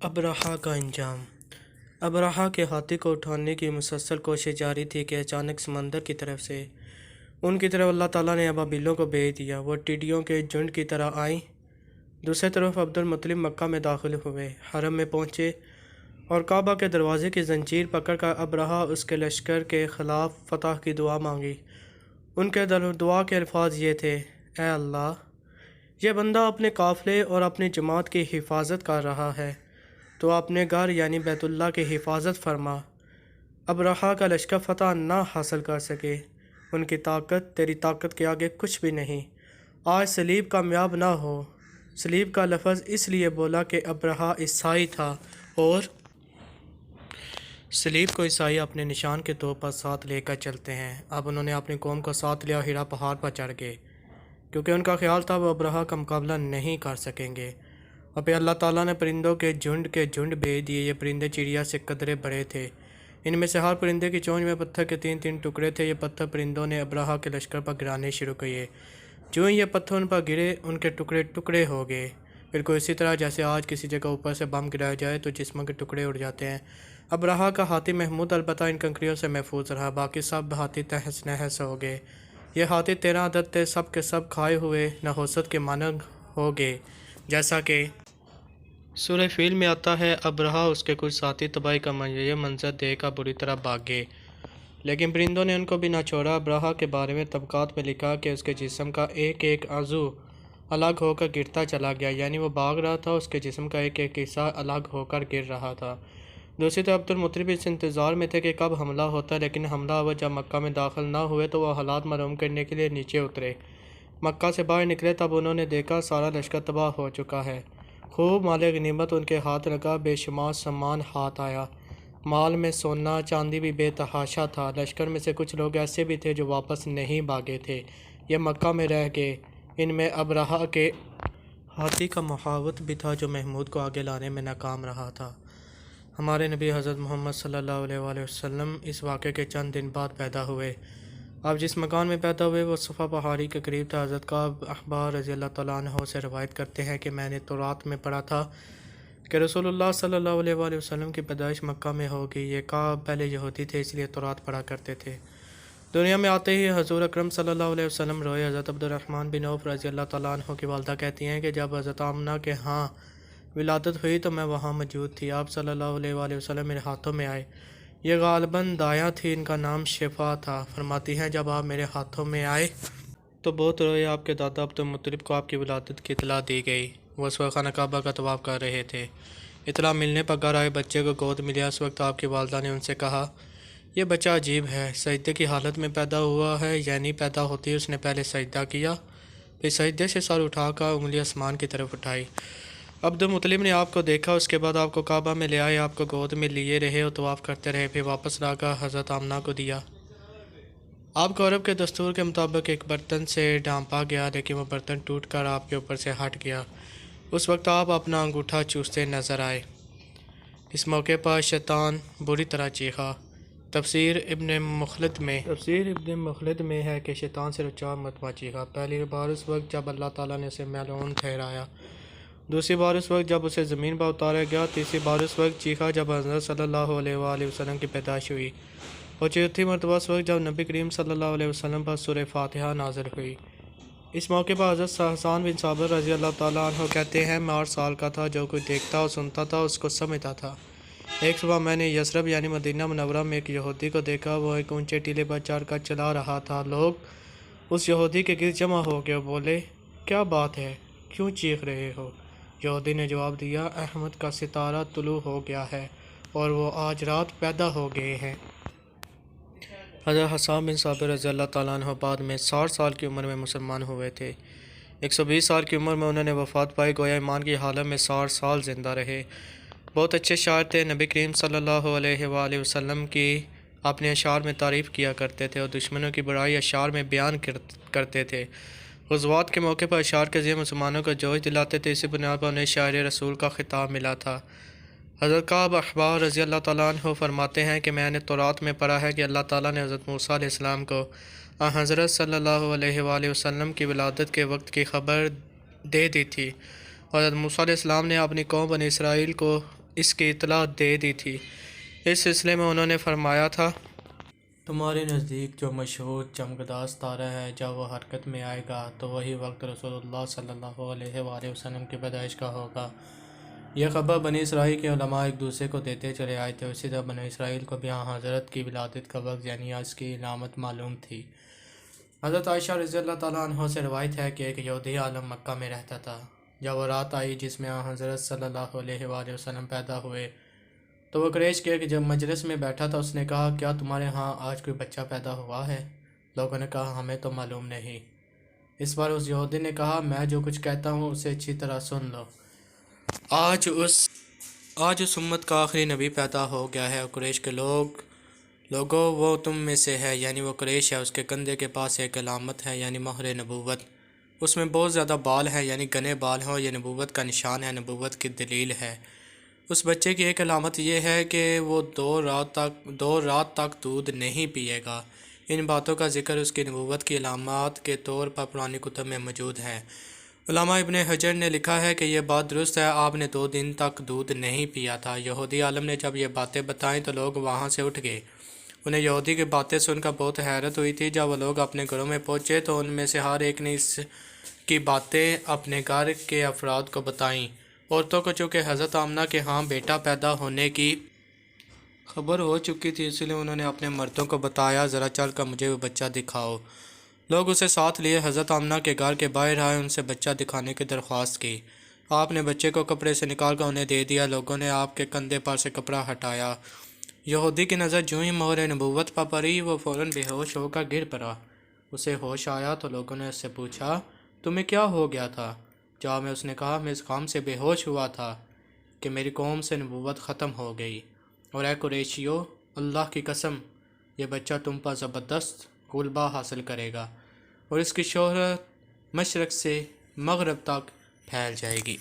Abraha का अंजाम। Abraha के हाथी को उठाने की मुसलसल कोशिश जारी थी कि अचानक समंदर की तरफ से उनकी तरफ अल्लाह ताला ने अबाबिलों को भेज दिया। वो टिड्डियों के झुंड की तरह आईं। दूसरी तरफ अब्दुल मुत्तलिब मक्का में दाखिल हुए, हरम में पहुँचे और काबा के दरवाजे की जंजीर पकड़कर अबरहा उसके लश्कर के ख़िलाफ़ फ़तह की दुआ मांगी। उनके दुआ के अल्फाज ये थे: ए अल्लाह, यह बंदा अपने काफ़िले और अपनी जमात की हिफाजत कर रहा है, तो अपने घर यानी बैतुल्लाह की हिफाजत फरमा। अबरहा का लश्कर फ़तह ना हासिल कर सके। उनकी ताकत तेरी ताकत के आगे कुछ भी नहीं। आज सलीब कामयाब ना हो। सलीब का लफ्ज़ इसलिए बोला कि अबरहा ईसाई था और सलीब को ईसाई अपने निशान के तौर पर साथ लेकर चलते हैं। अब उन्होंने अपनी कौम को साथ लिया, हिरा पहाड़ पर चढ़ गए, क्योंकि उनका ख्याल था वो अबरहा का मुकाबला नहीं कर सकेंगे। और फिर अल्लाह ताला ने परिंदों के झुंड भेज दिए। ये परिंदे चिड़िया से कदरे बड़े थे। इनमें से हर परिंदे की चोंच में पत्थर के 3-3 टुकड़े थे। ये पत्थर परिंदों ने अबरहा के लश्कर पर गिराने शुरू किए। जो ही ये पत्थर उन पर गिरे, उनके टुकड़े टुकड़े हो गए। बिल्कुल इसी तरह जैसे आज किसी जगह ऊपर से बम गिराया जाए तो जिस्म के टुकड़े उड़ जाते हैं। अबरहा का हाथी महमूद अलबत्ता इन कंकरियों से महफूज रहा। बाकी सब हाथी तहस नहस हो गए। ये हाथी 13 अदद थे। सब के सब खाए हुए नहोसत के मानद हो गए। जैसा कि सूरह फील में आता है, अबरहा उसके कुछ साथी तबाही का ये मंजर देखकर बुरी तरह भाग गए, लेकिन परिंदों ने उनको भी ना छोड़ा। अबरहा के बारे में तबकात में लिखा कि उसके जिस्म का एक एक आज़ू अलग होकर गिरता चला गया, यानी वो भाग रहा था, उसके जिस्म का एक एक हिस्सा अलग होकर गिर रहा था। दूसरी तरफ अब्दुल मुत्तलिब इस इंतज़ार में थे कि कब हमला होता, लेकिन हमला हुआ जब मक्का में दाखिल ना हुए तो वह हालात मालूम करने के लिए नीचे उतरे। मक्का से बाहर निकले तब उन्होंने देखा सारा लश्कर तबाह हो चुका है। खूब माल गनीमत उनके हाथ लगा, बेशुमार सामान हाथ आया। माल में सोना चांदी भी बेतहाशा था। लश्कर में से कुछ लोग ऐसे भी थे जो वापस नहीं भागे थे, ये मक्का में रह गए। इनमें अबरहा के हाथी का मुहावत भी था, जो महमूद को आगे लाने में नाकाम रहा था। हमारे नबी हज़रत मोहम्मद सल्लल्लाहु अलैहि वसल्लम इस वाक़े के चंद दिन बाद पैदा हुए। अब जिस मकान में पैदा हुए वो सफ़ा पहाड़ी के करीब था। हज़रत काब अखबार रज़ी अल्लाह तआला अन्हु से रवायत करते हैं कि मैंने तौरात में पढ़ा था कि रसूलुल्लाह सल्लल्लाहु अलैहि वसल्लम की पैदाइश मक्का में होगी। ये काब पहले यहूदी थे, इसलिए तौरात पढ़ा करते थे। दुनिया में आते ही हज़ूर अकरम सल्लल्लाहु अलैहि वसल्लम रोए। हज़रत अब्दुर्रहमान बिन औफ रज़ी अल्लाह तआला अन्हु की वालदा कहती हैं कि जब हज़रत आमना के यहाँ विलादत हुई तो मैं वहाँ मौजूद थी। आप सल्लल्लाहु अलैहि वसल्लम मेरे हाथों में आए। ये गालिबन दायाँ थी, इनका नाम शिफा था। फरमाती हैं जब आप मेरे हाथों में आए तो बहुत रोए। आपके दादा अब्दुल मुत्तलिब को आपकी विलादत की इतला दी गई। वो उस वक्त खाना काबा का तवाफ कर रहे थे। इतला मिलने पर घर आए, बच्चे को गोद मिला। उस वक्त आपकी वालदा ने उनसे कहा, यह बच्चा अजीब है, सजदे की हालत में पैदा हुआ है, यानी पैदा होते ही उसने पहले सजदा किया, फिर सजदे से सर उठाकर उंगली आसमान की तरफ उठाई। अब्दुल मुत्तलिब ने आपको देखा, उसके बाद आपको काबा में ले आए, आपको गोद में लिए रहे और तवाफ़ करते रहे, फिर वापस लाकर हज़रत आमना को दिया। आपको अरब के दस्तूर के मुताबिक एक बर्तन से ढांपा गया, लेकिन वह बर्तन टूट कर आपके ऊपर से हट गया। उस वक्त आप अपना अंगूठा चूसते नज़र आए। इस मौके पर शैतान बुरी तरह चीखा। तफसीर इब्न मुखलद में है कि शैतान से 4 मरतबा चीखा। पहली बार उस वक्त जब अल्लाह ताला ने उसे मैलून ठहराया, दूसरी बार उस वक्त जब उसे ज़मीन पर उतारा गया, तीसरी बार उस वक्त चीखा जब हज़रत सल्लल्लाहु अलैहि वसल्लम की पैदाइश हुई, और चौथी मरतबा उस वक्त जब नबी करीम सल्लल्लाहु अलैहि वसल्लम पर सूरह फातिहा नाज़िल हुई। इस मौके पर हज़रत हसन बिन साबित रज़ी अल्लाह ताला अन्हु कहते हैं, मैं 8 साल का था। जो कोई देखता और सुनता था उसको समझता था। एक सुबह मैंने यसरब यानी मदीना मुनव्वरा में एक यहूदी को देखा। वो एक ऊंचे टीले पर चढ़कर चला रहा था। लोग उस यहूदी के गिर्द जमा हो गए और बोले, क्या बात है, क्यों चीख रहे हो? यहूदी ने जवाब दिया, अहमद का सितारा तुलू हो गया है और वो आज रात पैदा हो गए हैं। हज़रत हसन बिन साबित रज़ी अल्लाह ताला अन्हु बाद में 60 साल की उम्र में मुसलमान हुए थे। 120 साल की उम्र में उन्होंने वफ़ात पाई। गोया ईमान की हालत में 60 साल ज़िंदा रहे। बहुत अच्छे शायर थे। नबी करीम सल्लल्लाहु अलैहि वसल्लम की अपने अशार में तारीफ़ किया करते थे और दुश्मनों की बुराई अशार में बयान करते थे। ग़ज़वात के मौके पर अशार के ज़रिए मुसलमानों को जोश दिलाते थे। इसी बुनियाद पर उन्हें शायर रसूल का खिताब मिला था। हज़रत काब अखबार रज़ी अल्लाह तआला अन्हु फरमाते हैं कि मैंने तौरात में पढ़ा है कि अल्लाह ताला ने हज़रत मूसा अलैहिस्सलाम को हज़रत सल्लल्लाहु अलैहि वसल्लम की विलादत के वक्त की खबर दे दी थी। हज़रत मूसा अलैहिस्सलाम ने अपनी कौम बनी इसराइल को اس کی اطلاع دے دی تھی۔ اس سلسلے میں انہوں نے فرمایا تھا، تمہارے نزدیک جو مشہور چمکدار ستارہ ہے جب وہ حرکت میں آئے گا تو وہی وقت رسول اللہ صلی اللہ علیہ وآلہ وسلم کی پیدائش کا ہوگا۔ یہ خبر بنی اسرائیل کے علماء ایک دوسرے کو دیتے چلے آئے تھے۔ اسی طرح بنی اسرائیل کو بھی حضرت کی ولادت کا وقت یعنی آج کی علامت معلوم تھی۔ حضرت عائشہ رضی اللہ تعالیٰ عنہ سے روایت ہے کہ ایک یہودی عالم مکہ میں رہتا تھا۔ جب وہ رات آئی جس میں حضرت صلی اللہ علیہ وآلہ وسلم پیدا ہوئے تو وہ قریش کے جب مجلس میں بیٹھا تھا اس نے کہا، کیا تمہارے ہاں آج کوئی بچہ پیدا ہوا ہے؟ لوگوں نے کہا، ہمیں تو معلوم نہیں۔ اس بار اس یہودی نے کہا، میں جو کچھ کہتا ہوں اسے اچھی طرح سن لو۔ آج اس امت کا آخری نبی پیدا ہو گیا ہے اور قریش کے لوگوں وہ تم میں سے ہے، یعنی وہ قریش ہے۔ اس کے کندھے کے پاس ایک علامت ہے یعنی مہر نبوت، اس میں بہت زیادہ بال ہیں یعنی گھنے بال ہیں اور یہ نبوت کا نشان ہے، نبوت کی دلیل ہے۔ اس بچے کی ایک علامت یہ ہے کہ وہ دو رات تک دودھ نہیں پیے گا۔ ان باتوں کا ذکر اس کی نبوت کی علامات کے طور پر پرانی کتب میں موجود ہے۔ علامہ ابن حجر نے لکھا ہے کہ یہ بات درست ہے، آپ نے 2 دن تک دودھ نہیں پیا تھا۔ یہودی عالم نے جب یہ باتیں بتائیں تو لوگ وہاں سے اٹھ گئے۔ انہیں یہودی کی باتیں سن کر بہت حیرت ہوئی تھی۔ جب وہ لوگ اپنے گھروں میں پہنچے تو ان میں سے ہر ایک نے اس کی باتیں اپنے گھر کے افراد کو بتائیں۔ عورتوں کو چونکہ حضرت آمنہ کے ہاں بیٹا پیدا ہونے کی خبر ہو چکی تھی اس لیے انہوں نے اپنے مردوں کو بتایا، ذرا چل کر مجھے وہ بچہ دکھاؤ۔ لوگ اسے ساتھ لیے حضرت آمنہ کے گھر کے باہر آئے، ان سے بچہ دکھانے کی درخواست کی۔ آپ نے بچے کو کپڑے سے نکال کر انہیں دے دیا۔ لوگوں نے آپ کے کندھے پر سے کپڑا ہٹایا۔ یہودی کی نظر جوں ہی مہر نبوت پر پڑی وہ فوراً بے ہوش ہو کر گر پڑا۔ اسے ہوش آیا تو لوگوں نے اس سے پوچھا، تمہیں کیا ہو گیا تھا؟ جواب میں اس نے کہا، میں اس غم سے بے ہوش ہوا تھا کہ میری قوم سے نبوت ختم ہو گئی، اور اے قریشیو، اللہ کی قسم یہ بچہ تم پر زبردست غلبہ حاصل کرے گا اور اس کی شہرت مشرق سے مغرب تک پھیل جائے گی۔